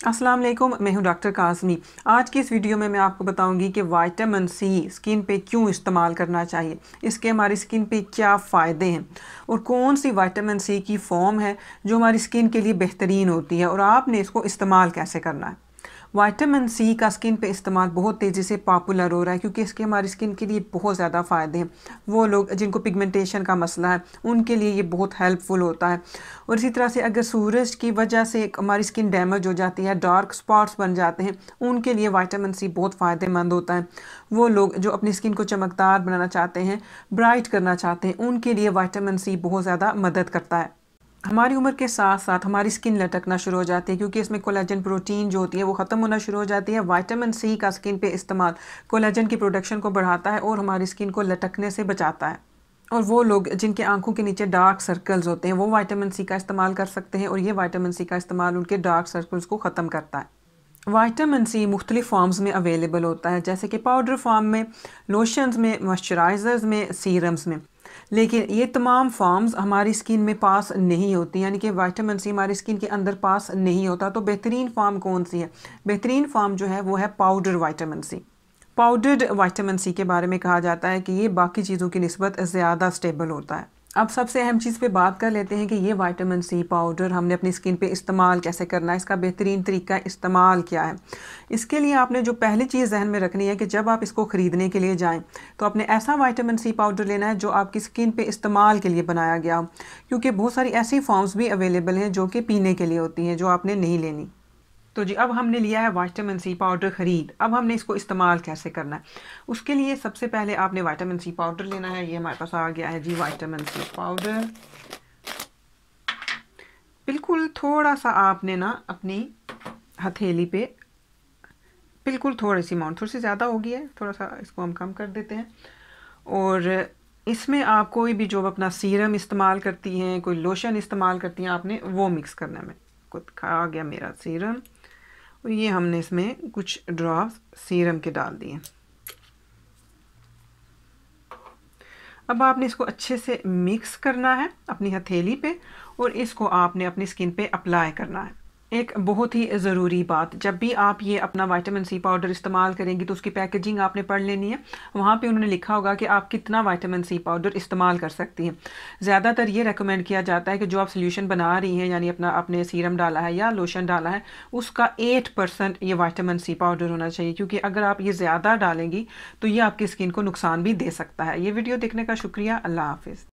अस्सलाम वालेकुम, मैं हूं डॉक्टर काज़मी। आज की इस वीडियो में मैं आपको बताऊंगी कि विटामिन सी स्किन पे क्यों इस्तेमाल करना चाहिए, इसके हमारी स्किन पे क्या फ़ायदे हैं और कौन सी विटामिन सी की फॉर्म है जो हमारी स्किन के लिए बेहतरीन होती है और आपने इसको इस्तेमाल कैसे करना है। विटामिन सी का स्किन पे इस्तेमाल बहुत तेज़ी से पॉपुलर हो रहा है क्योंकि इसके हमारी स्किन के लिए बहुत ज़्यादा फ़ायदे हैं। वो लोग जिनको पिगमेंटेशन का मसला है उनके लिए ये बहुत हेल्पफुल होता है। और इसी तरह से अगर सूरज की वजह से हमारी स्किन डैमेज हो जाती है, डार्क स्पॉट्स बन जाते हैं, उनके लिए विटामिन सी बहुत फ़ायदेमंद होता है। वो लोग जो अपनी स्किन को चमकदार बनाना चाहते हैं, ब्राइट करना चाहते हैं, उनके लिए विटामिन सी बहुत ज़्यादा मदद करता है। हमारी उम्र के साथ साथ हमारी स्किन लटकना शुरू हो जाती है क्योंकि इसमें कोलेजन प्रोटीन जो होती है वो ख़त्म होना शुरू हो जाती है। विटामिन सी का स्किन पे इस्तेमाल कोलेजन की प्रोडक्शन को बढ़ाता है और हमारी स्किन को लटकने से बचाता है। और वो लोग जिनके आंखों के नीचे डार्क सर्कल्स होते हैं वो विटामिन सी का इस्तेमाल कर सकते हैं और ये विटामिन सी का इस्तेमाल उनके डार्क सर्कल्स को ख़त्म करता है। विटामिन सी मुख्तलिफ़ फॉर्म्स में अवेलेबल होता है, जैसे कि पाउडर फॉर्म में, लोशंस में, मॉइस्चराइज़र्स में, सीरम्स में। लेकिन ये तमाम फॉर्म्स हमारी स्किन में पास नहीं होती, यानी कि विटामिन सी हमारी स्किन के अंदर पास नहीं होता। तो बेहतरीन फॉर्म कौन सी है? बेहतरीन फॉर्म जो है वो है powder vitamin C. Powdered vitamin C के बारे में कहा जाता है कि ये बाकी चीज़ों की निस्बत ज़्यादा स्टेबल होता है। अब सबसे अहम चीज़ पे बात कर लेते हैं कि ये विटामिन सी पाउडर हमने अपनी स्किन पे इस्तेमाल कैसे करना है, इसका बेहतरीन तरीका इस्तेमाल क्या है। इसके लिए आपने जो पहली चीज़ जहन में रखनी है कि जब आप इसको ख़रीदने के लिए जाएं तो आपने ऐसा विटामिन सी पाउडर लेना है जो आपकी स्किन पे इस्तेमाल के लिए बनाया गया हो, क्योंकि बहुत सारी ऐसी फॉर्म्स भी अवेलेबल हैं जो कि पीने के लिए होती हैं, जो आपने नहीं लेनी। तो जी, अब हमने लिया है विटामिन सी पाउडर ख़रीद। अब हमने इसको इस्तेमाल कैसे करना है, उसके लिए सबसे पहले आपने विटामिन सी पाउडर लेना है। ये हमारे पास आ गया है जी विटामिन सी पाउडर। बिल्कुल थोड़ा सा आपने ना अपनी हथेली पे, बिल्कुल थोड़ी सी अमाउंट, थोड़ी सी ज़्यादा होगी है, थोड़ा सा इसको हम कम कर देते हैं। और इसमें आप कोई भी जो अपना सीरम इस्तेमाल करती हैं, कोई लोशन इस्तेमाल करती हैं, आपने वो मिक्स करना है। कुछ आ गया मेरा सीरम और ये हमने इसमें कुछ ड्रॉप्स सीरम के डाल दिए। अब आपने इसको अच्छे से मिक्स करना है अपनी हथेली पे और इसको आपने अपनी स्किन पे अप्लाई करना है। एक बहुत ही ज़रूरी बात, जब भी आप ये अपना विटामिन सी पाउडर इस्तेमाल करेंगी तो उसकी पैकेजिंग आपने पढ़ लेनी है। वहाँ पे उन्होंने लिखा होगा कि आप कितना विटामिन सी पाउडर इस्तेमाल कर सकती हैं। ज़्यादातर ये रेकमेंड किया जाता है कि जो आप सोल्यूशन बना रही हैं, यानी अपना आपने सीरम डाला है या लोशन डाला है, उसका 8% ये विटामिन सी पाउडर होना चाहिए, क्योंकि अगर आप ये ज़्यादा डालेंगी तो ये आपकी स्किन को नुकसान भी दे सकता है। ये वीडियो देखने का शुक्रिया। अल्लाह हाफिज़।